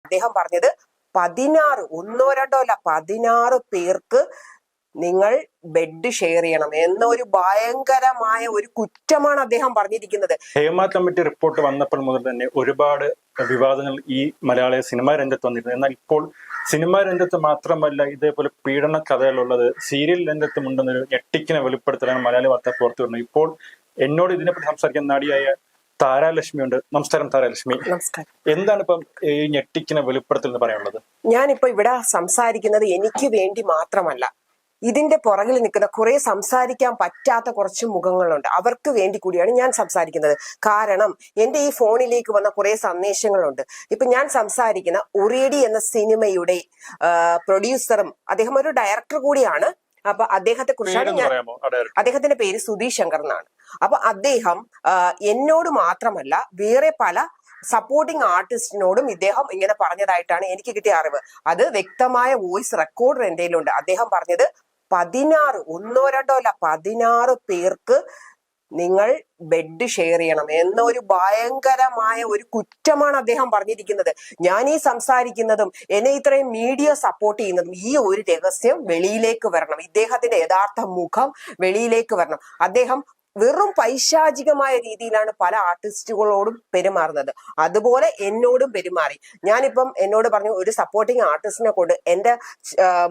അദ്ദേഹം പറഞ്ഞത് 16 ഒന്നോ രണ്ടോ അല്ല 16 പേർക്ക് നിങ്ങൾ ബെഡ് ഷെയർ ചെയ്യണം എന്നൊരു ഭയങ്കരമായ ഒരു കുറ്റമാണ് അദ്ദേഹം പറഞ്ഞിരിക്കുന്നത്. ഹേമ കമ്മിറ്റി റിപ്പോർട്ട് വന്നപ്പോൾ മുതൽ തന്നെ ഒരുപാട് വിവാദങ്ങൾ ഈ മലയാള സിനിമാ രംഗത്ത് വന്നിരുന്നു. എന്നാൽ ഇപ്പോൾ സിനിമാ രംഗത്ത് മാത്രമല്ല ഇതേപോലെ പീഡന കഥകളുള്ളത് സീരിയൽ രംഗത്തും ഉണ്ടെന്നൊരു ഞെട്ടിക്കുന്ന വെളിപ്പെടുത്തലാണ് മലയാളി വാർത്ത പുറത്തു വരുന്നത്. ഇപ്പോൾ എന്നോട് ഇതിനെപ്പറ്റി സംസാരിക്കുന്ന നടിയായ താരാലക്ഷ്മി ഉണ്ട്. നമസ്കാരം താരാലക്ഷ്മി. നമസ്കാരം. എന്താണ് ഇപ്പം ഈ ഞെട്ടിക്കുന്ന വെളിപ്പെടുത്തൽ എന്ന് പറയാനുള്ളത്? ഞാനിപ്പോ ഇവിടെ സംസാരിക്കുന്നത് എനിക്ക് വേണ്ടി മാത്രമല്ല, ഇതിന്റെ പുറകിൽ നിൽക്കുന്ന കുറെ സംസാരിക്കാൻ പറ്റാത്ത കുറച്ച് മുഖങ്ങളുണ്ട്, അവർക്ക് വേണ്ടി കൂടിയാണ് ഞാൻ സംസാരിക്കുന്നത്. കാരണം എന്റെ ഈ ഫോണിലേക്ക് വന്ന കുറെ സന്ദേശങ്ങളുണ്ട്. ഇപ്പൊ ഞാൻ സംസാരിക്കുന്ന ഉറിയടി എന്ന സിനിമയുടെ പ്രൊഡ്യൂസറും അദ്ദേഹം ഒരു ഡയറക്ടർ കൂടിയാണ്. അപ്പൊ അദ്ദേഹത്തെ കുറിച്ചാണ് ഞാൻ, അദ്ദേഹത്തിന്റെ പേര് സുധീഷ് ശങ്കർ എന്നാണ്. അപ്പൊ അദ്ദേഹം എന്നോട് മാത്രമല്ല വേറെ പല സപ്പോർട്ടിംഗ് ആർട്ടിസ്റ്റിനോടും ഇദ്ദേഹം ഇങ്ങനെ പറഞ്ഞതായിട്ടാണ് എനിക്ക് കിട്ടിയ അറിവ്. അത് വ്യക്തമായ വോയിസ് റെക്കോർഡർ എന്റെ കയ്യിലുണ്ട്. അദ്ദേഹം പറഞ്ഞത് 16 ഒന്നോ രണ്ടോ അല്ല 16 പേർക്ക് നിങ്ങൾ ബെഡ് ഷെയർ ചെയ്യണം എന്നൊരു ഭയങ്കരമായ ഒരു കുറ്റമാണ് അദ്ദേഹം പറഞ്ഞിരിക്കുന്നത്. ഞാൻ ഈ സംസാരിക്കുന്നതും എന്നെ ഇത്രയും മീഡിയ സപ്പോർട്ട് ചെയ്യുന്നതും ഈ ഒരു രഹസ്യം വെളിയിലേക്ക് വരണം, ഇദ്ദേഹത്തിന്റെ യഥാർത്ഥ മുഖം വെളിയിലേക്ക് വരണം. അദ്ദേഹം വെറും പൈശാചികമായ രീതിയിലാണ് പല ആർട്ടിസ്റ്റുകളോടും പെരുമാറുന്നത്. അതുപോലെ എന്നോടും പെരുമാറി. ഞാനിപ്പം എന്നോട് പറഞ്ഞു ഒരു സപ്പോർട്ടിങ് ആർട്ടിസ്റ്റിനെ കൊണ്ട് എന്റെ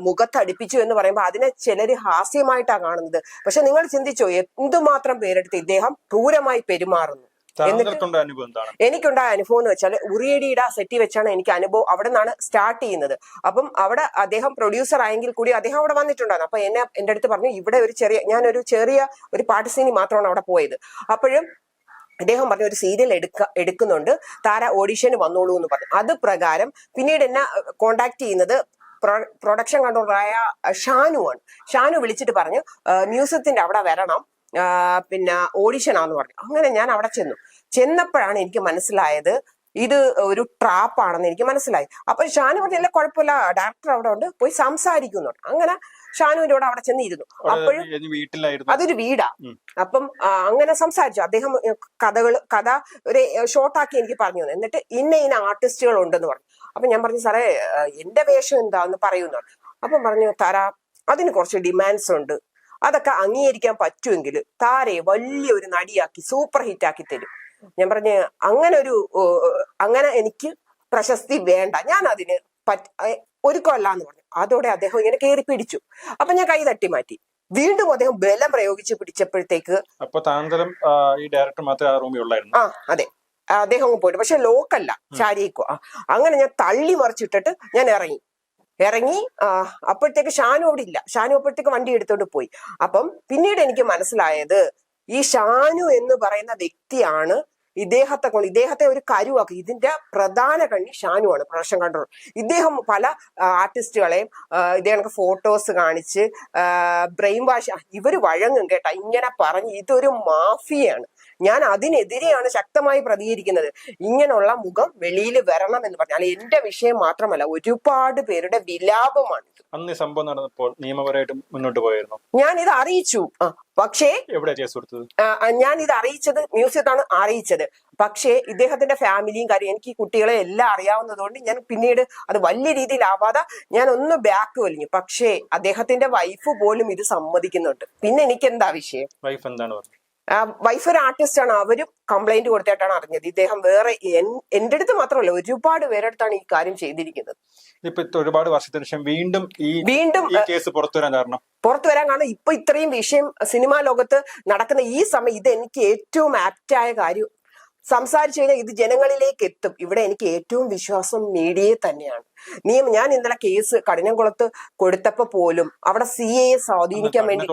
മുഖത്തടിപ്പിച്ചു എന്ന് പറയുമ്പോൾ അതിനെ ചിലര് ഹാസ്യമായിട്ടാണ് കാണുന്നത്. പക്ഷെ നിങ്ങൾ ചിന്തിച്ചോ എന്തുമാത്രം പേരെടുത്ത് ഇദ്ദേഹം ക്രൂരമായി പെരുമാറുന്നു. എനിക്കുണ്ടായ അനുഭവം എന്ന് വെച്ചാൽ ഉറിയടിയുടെ സെറ്റി വെച്ചാണ് എനിക്ക് അനുഭവം. അവിടെ നിന്നാണ് സ്റ്റാർട്ട് ചെയ്യുന്നത്. അപ്പം അവിടെ അദ്ദേഹം പ്രൊഡ്യൂസർ ആയെങ്കിൽ കൂടി അദ്ദേഹം അവിടെ വന്നിട്ടുണ്ടായിരുന്നു. അപ്പൊ എന്റെ അടുത്ത് പറഞ്ഞു ഇവിടെ ഞാനൊരു ചെറിയ ഒരു പാട്ട് സീനി മാത്രമാണ് അവിടെ പോയത്. അപ്പോഴും അദ്ദേഹം പറഞ്ഞു ഒരു സീരിയൽ എടുക്കുന്നുണ്ട്, താര ഓഡിഷന് വന്നോളൂ എന്ന് പറഞ്ഞു. അത് പ്രകാരം പിന്നീട് എന്നെ കോണ്ടാക്ട് ചെയ്യുന്നത് പ്രൊഡക്ഷൻ കൺട്രോളറായ ഷാനു ആണ്. ഷാനു വിളിച്ചിട്ട് പറഞ്ഞു മ്യൂസിയത്തിന്റെ അവിടെ വരണം, പിന്നെ ഓഡിഷനാന്ന് പറഞ്ഞു. അങ്ങനെ ഞാൻ അവിടെ ചെന്നപ്പോഴാണ് എനിക്ക് മനസ്സിലായത് ഇത് ഒരു ട്രാപ്പാണെന്ന് എനിക്ക് മനസ്സിലായി. അപ്പൊ ഷാനു പറഞ്ഞ കുഴപ്പമില്ല, ഡയറക്ടർ അവിടെ ഉണ്ട്, പോയി സംസാരിക്കുന്നുണ്ട്. അങ്ങനെ ഷാനുവിന്റെ കൂടെ അവിടെ ചെന്നിരുന്നു. അപ്പോഴും അതൊരു വീടാ. അപ്പം അങ്ങനെ സംസാരിച്ചു. അദ്ദേഹം കഥ ഒരു ഷോർട്ടാക്കി എനിക്ക് പറഞ്ഞു തന്നു. എന്നിട്ട് ഇന്ന ആർട്ടിസ്റ്റുകൾ ഉണ്ടെന്ന് പറഞ്ഞു. അപ്പൊ ഞാൻ പറഞ്ഞു സാറേ എന്റെ വേഷം എന്താന്ന് പറയുന്നു. അപ്പം പറഞ്ഞു താര അതിന് കുറച്ച് ഡിമാൻഡ്സ് ഉണ്ട്, അതൊക്കെ അംഗീകരിക്കാൻ പറ്റുമെങ്കിൽ താരയെ വലിയൊരു നടിയാക്കി സൂപ്പർ ഹിറ്റ് ആക്കി തരും. ഞാൻ പറഞ്ഞ് അങ്ങനെ എനിക്ക് പ്രശസ്തി വേണ്ട, ഞാൻ അതിന് ഒരുക്കമല്ലാന്ന് പറഞ്ഞു. അതോടെ അദ്ദേഹം ഇങ്ങനെ കയറി പിടിച്ചു. അപ്പൊ ഞാൻ കൈ തട്ടി മാറ്റി. വീണ്ടും അദ്ദേഹം ബലം പ്രയോഗിച്ച് പിടിച്ചപ്പോഴത്തേക്ക് ആ അതെ അദ്ദേഹം പോയിട്ട്, പക്ഷെ ലോക്കല്ല, ചാരിക്കോ. അങ്ങനെ ഞാൻ തള്ളി മറിച്ചിട്ടിട്ട് ഞാൻ ഇറങ്ങി അപ്പോഴത്തേക്ക് ഷാനു അവിടെ ഇല്ല. ഷാനു അപ്പോഴത്തേക്ക് വണ്ടി എടുത്തോണ്ട് പോയി. അപ്പം പിന്നീട് എനിക്ക് മനസ്സിലായത് ഈ ഷാനു എന്ന് പറയുന്ന വ്യക്തിയാണ് ഇദ്ദേഹത്തെ ഒരു കരുവാക്കി. ഇതിന്റെ പ്രധാന കണ്ണി ഷാനുവാണ്, പ്രൊഡക്ഷൻ കൺട്രോൾ. ഇദ്ദേഹം പല ആർട്ടിസ്റ്റുകളെയും ഇദ്ദേഹം ഫോട്ടോസ് കാണിച്ച് ബ്രെയിൻ വാഷ്, ഇവര് വഴങ്ങും കേട്ടാ ഇങ്ങനെ പറഞ്ഞ്. ഇതൊരു മാഫിയാണ്. ഞാൻ അതിനെതിരെയാണ് ശക്തമായി പ്രതികരിക്കുന്നത്. ഇങ്ങനെയുള്ള മുഖം വെളിയിൽ വരണം എന്ന് പറഞ്ഞാൽ എന്റെ വിഷയം മാത്രമല്ല, ഒരുപാട് പേരുടെ വിലാപമാണ്. അന്ന് സംഭവം നടന്നപ്പോൾ നിയമപരമായിട്ട് മുന്നോട്ട് പോയിരുന്നു. ഞാൻ ഇത് അറിയിച്ചു. പക്ഷേ ഞാൻ ഇത് അറിയിച്ചത് മ്യൂസിയത്താണ് അറിയിച്ചത്. പക്ഷേ ഇദ്ദേഹത്തിന്റെ ഫാമിലിയും കാര്യം എനിക്ക് കുട്ടികളെ എല്ലാം അറിയാവുന്നതുകൊണ്ട് ഞാൻ പിന്നീട് അത് വലിയ രീതിയിലാവാതെ ഞാൻ ഒന്ന് ബാക്ക് വലിഞ്ഞു. പക്ഷേ അദ്ദേഹത്തിന്റെ വൈഫ് പോലും ഇത് സമ്മതിക്കുന്നുണ്ട്. പിന്നെ എനിക്ക് എന്താ വിഷയം? വൈഫ് എന്താണ് പറഞ്ഞത്? വൈഫ് ഒരു ആർട്ടിസ്റ്റ് ആണ്. അവരും കംപ്ലൈന്റ് കൊടുത്തിട്ടാണ് അറിഞ്ഞത്. ഇദ്ദേഹം വേറെ എന്റെ അടുത്ത് മാത്രമല്ല ഒരുപാട് പേരുടെ അടുത്താണ് ഈ കാര്യം ചെയ്തിരിക്കുന്നത്. ഒരുപാട് വർഷത്തിന് ശേഷം വീണ്ടും കേസ് പുറത്തു വരാൻ കാരണം ഇപ്പൊ ഇത്രയും വിഷയം സിനിമാ ലോകത്ത് നടക്കുന്ന ഈ സമയം ഇത് എനിക്ക് ഏറ്റവും ആപ്റ്റായ കാര്യം. സംസാരിച്ചു കഴിഞ്ഞാൽ ഇത് ജനങ്ങളിലേക്ക് എത്തും. ഇവിടെ എനിക്ക് ഏറ്റവും വിശ്വാസം മീഡിയയെ തന്നെയാണ്. ഞാൻ ഇന്നലെ കേസ് കഠിനംകുളത്ത് കൊടുത്തപ്പോ പോലും അവിടെ CAയെ സ്വാധീനിക്കാൻ വേണ്ടി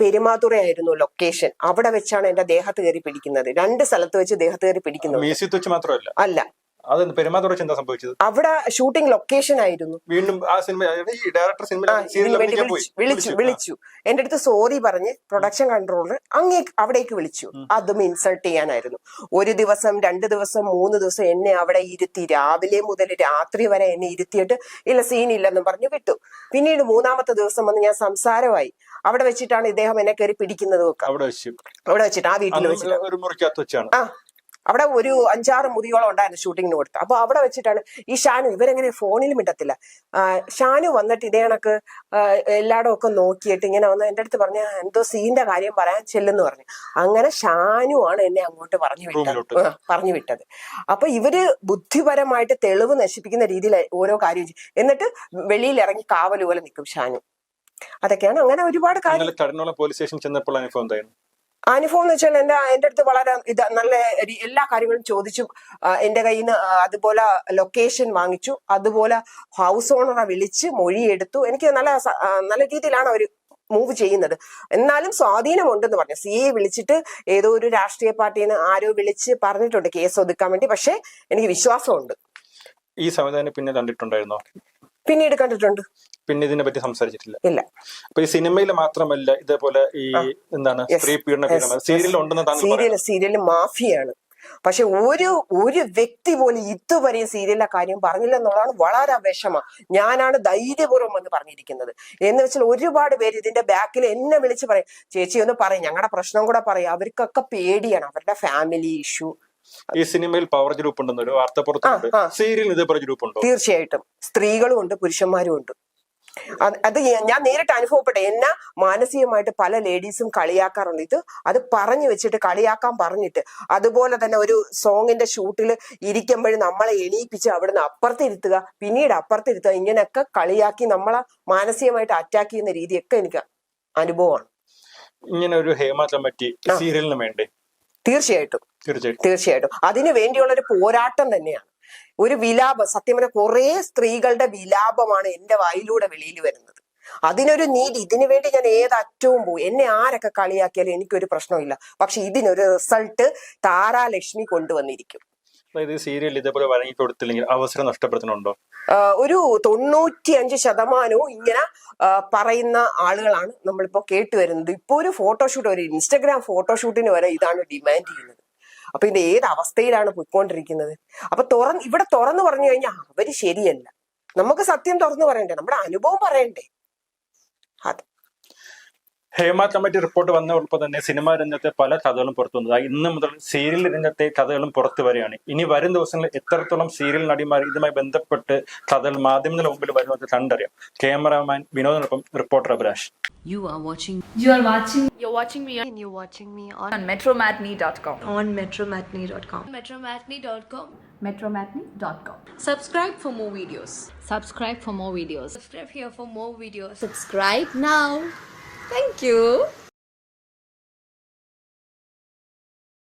പെരുമാതുറയായിരുന്നു ലൊക്കേഷൻ. അവിടെ വെച്ചാണ് എന്റെ ദേഹത്ത് കയറി പിടിക്കുന്നത്. 2 സ്ഥലത്ത് വെച്ച് ദേഹത്ത് കയറി പിടിക്കുന്നത് അല്ല, അവിടെ ഷൂട്ടിംഗ് ലൊക്കേഷൻ ആയിരുന്നു. വീണ്ടും വിളിച്ചു എന്റെ അടുത്ത് സോറി പറഞ്ഞ് പ്രൊഡക്ഷൻ കൺട്രോളർ അവിടേക്ക് വിളിച്ചു. അതും ഇൻസൾട്ട് ചെയ്യാനായിരുന്നു. 1 ദിവസം 2 ദിവസം 3 ദിവസം എന്നെ അവിടെ ഇരുത്തി, രാവിലെ മുതൽ രാത്രി വരെ എന്നെ ഇരുത്തിയിട്ട് ഇല്ല സീനില്ലെന്നും പറഞ്ഞു വിട്ടു. പിന്നീട് 3ാമത്തെ ദിവസം വന്ന് ഞാൻ സംസാരമായി. അവിടെ വെച്ചിട്ടാണ് ഇദ്ദേഹം എന്നെ കയറി പിടിക്കുന്നതും ഒക്കെ. അവിടെ വെച്ചിട്ട് ആ വീട്ടിൽ വെച്ചിട്ട് അവിടെ ഒരു 5-6 മുറിയോളം ഉണ്ടായിരുന്നു ഷൂട്ടിങ്ങിന് കൊടുത്ത്. അപ്പൊ അവിടെ വെച്ചിട്ടാണ് ഈ ഷാനു, ഇവരെങ്ങനെ ഫോണിൽ മിണ്ടത്തില്ല, ഷാനു വന്നിട്ട് ഇതേ കണക്ക് എല്ലായിടും ഒക്കെ നോക്കിയിട്ട് ഇങ്ങനെ വന്ന് എന്റെ അടുത്ത് പറഞ്ഞ എന്തോ സീന്റെ കാര്യം പറയാൻ ചെല്ലുന്നു പറഞ്ഞു. അങ്ങനെ ഷാനു ആണ് എന്നെ അങ്ങോട്ട് പറഞ്ഞു വിട്ടത്. അപ്പൊ ഇവര് ബുദ്ധിപരമായിട്ട് തെളിവ് നശിപ്പിക്കുന്ന രീതിയിൽ ഓരോ കാര്യം ചെയ്യും. എന്നിട്ട് വെളിയിൽ ഇറങ്ങി കാവല് പോലെ നിൽക്കും ഷാനു. അതൊക്കെയാണ്. അങ്ങനെ ഒരുപാട് കാര്യം. പോലീസ് സ്റ്റേഷൻ ചെന്നപ്പോൾ അനുഭവം എന്ന് വെച്ചാൽ എന്റെ അടുത്ത് വളരെ നല്ല എല്ലാ കാര്യങ്ങളും ചോദിച്ചു. എന്റെ കയ്യിൽ നിന്ന് അതുപോലെ ലൊക്കേഷൻ വാങ്ങിച്ചു, അതുപോലെ ഹൗസ് ഓണറെ വിളിച്ച് മൊഴിയെടുത്തു. എനിക്ക് നല്ല രീതിയിലാണ് അവര് മൂവ് ചെയ്യുന്നത്. എന്നാലും സ്വാധീനമുണ്ടെന്ന് പറഞ്ഞു. CA വിളിച്ചിട്ട് ഏതോ ഒരു രാഷ്ട്രീയ പാർട്ടിന്ന് ആരോ വിളിച്ച് പറഞ്ഞിട്ടുണ്ട് കേസ് ഒതുക്കാൻ വേണ്ടി. പക്ഷെ എനിക്ക് വിശ്വാസമുണ്ട്. ഈ സംവിധാനം പിന്നെ കണ്ടിട്ടുണ്ടായിരുന്നോ? പിന്നീട് കണ്ടിട്ടുണ്ട്. പിന്നെ ഇതിനെ പറ്റി സംസാരിച്ചിട്ടില്ല. ഇല്ല. അപ്പൊ ഈ സിനിമയിൽ മാത്രമല്ല ഇതേപോലെ ഈ എന്താണ് സ്ത്രീ പീഡന സീരിയൽ ഉണ്ടെന്ന് സീരിയൽ മാഫിയാണ്. പക്ഷെ ഒരു വ്യക്തി പോലും ഇതുവരെയും സീരിയലിലെ കാര്യം പറഞ്ഞില്ല എന്നുള്ളതാണ് വളരെ വിഷമം. ഞാനാണ് ധൈര്യപൂർവ്വം എന്ന് പറഞ്ഞിരിക്കുന്നത്. എന്ന് വെച്ചാൽ ഒരുപാട് പേര് ഇതിന്റെ ബാക്കിൽ എന്നെ വിളിച്ച് പറയും, ചേച്ചി ഒന്ന് പറയും, ഞങ്ങളുടെ പ്രശ്നം കൂടെ പറയും. അവർക്കൊക്കെ പേടിയാണ്, അവരുടെ ഫാമിലി ഇഷ്യൂ. ഈ സിനിമയിൽ പവർ ഗ്രൂപ്പ് ഉണ്ടെന്ന് ഒരു വാർത്ത പുറത്തുണ്ട്. സീരിയലിൽ ഇതേപോലെ ഗ്രൂപ്പ് ഉണ്ടോ? തീർച്ചയായിട്ടും. സ്ത്രീകളും ഉണ്ട്, പുരുഷന്മാരും ഉണ്ട്. അത് ഞാൻ നേരിട്ട് അനുഭവപ്പെട്ടെ. എന്നെ മാനസികമായിട്ട് പല ലേഡീസും കളിയാക്കാറുണ്ട്. അത് പറഞ്ഞു വെച്ചിട്ട് കളിയാക്കാൻ പറഞ്ഞിട്ട്, അതുപോലെ തന്നെ ഒരു സോങ്ങിന്റെ ഷൂട്ടിൽ ഇരിക്കുമ്പോഴും നമ്മളെ എണീപ്പിച്ച് അവിടുന്ന് അപ്പുറത്തിരുത്തുക, പിന്നീട് അപ്പുറത്തിരുത്തുക, ഇങ്ങനെയൊക്കെ കളിയാക്കി നമ്മളെ മാനസികമായിട്ട് അറ്റാക്ക് ചെയ്യുന്ന രീതിയൊക്കെ എനിക്ക് അനുഭവമാണ്. ഇങ്ങനെ ഒരു ഹേമ കമ്മിറ്റി സീരിയലിന് വേണ്ടേ? തീർച്ചയായിട്ടും അതിനു വേണ്ടിയുള്ള ഒരു പോരാട്ടം തന്നെയാണ്. ഒരു വിലാപം, സത്യം പറഞ്ഞാൽ കുറെ സ്ത്രീകളുടെ വിലാപമാണ് എന്റെ വായിലൂടെ വെളിയിൽ വരുന്നത്. അതിനൊരു നീതി, ഇതിനു വേണ്ടി ഞാൻ ഏതറ്റവും പോയി. എന്നെ ആരൊക്കെ കളിയാക്കിയാലും എനിക്കൊരു പ്രശ്നമില്ല. പക്ഷെ ഇതിനൊരു റിസൾട്ട് താരാലക്ഷ്മി കൊണ്ടുവന്നിരിക്കും. സീരിയൽ ഇതേപോലെ വഴങ്ങി കൊടുത്തില്ലെങ്കിൽ അവസരം നഷ്ടപ്പെടുത്തുന്നുണ്ടോ? ഒരു 95% ഇങ്ങനെ പറയുന്ന ആളുകളാണ് നമ്മളിപ്പോ കേട്ടുവരുന്നത്. ഇപ്പൊ ഒരു ഫോട്ടോഷൂട്ട്, ഒരു ഇൻസ്റ്റഗ്രാം ഫോട്ടോഷൂട്ടിന് വരെ ഇതാണ് ഡിമാൻഡ് ചെയ്യുന്നത്. അപ്പൊ ഇത് ഏത് അവസ്ഥയിലാണ് പോയിക്കൊണ്ടിരിക്കുന്നത്? അപ്പൊ ഇവിടെ തുറന്നു പറഞ്ഞു കഴിഞ്ഞാൽ അവര് ശരിയല്ല. നമുക്ക് സത്യം തുറന്നു പറയണ്ടേ, നമ്മുടെ അനുഭവം പറയണ്ടേ. അതെ. ഹേമ കമ്മിറ്റി റിപ്പോർട്ട് വന്നപ്പോൾ തന്നെ സിനിമാ രംഗത്തെ പല കഥകളും പുറത്തു വന്നത്. ഇന്ന് മുതൽ സീരിയൽ രംഗത്തെ കഥകളും പുറത്തു വരികയാണ്. ഇനി വരും ദിവസങ്ങളിൽ എത്രത്തോളം സീരിയൽ നടിമാർ ഇതുമായി ബന്ധപ്പെട്ട് കഥകൾ മാധ്യമങ്ങളുടെ മുമ്പിൽ വരുന്നത് കണ്ടറിയാം. ക്യാമറാമാൻ വിനോദിനൊപ്പം reporter Abhilash. You're watching me on metromatney.com. metromatney.com. Subscribe for more videos. Subscribe here for more videos. Subscribe here for more videos. Subscribe now. Thank you.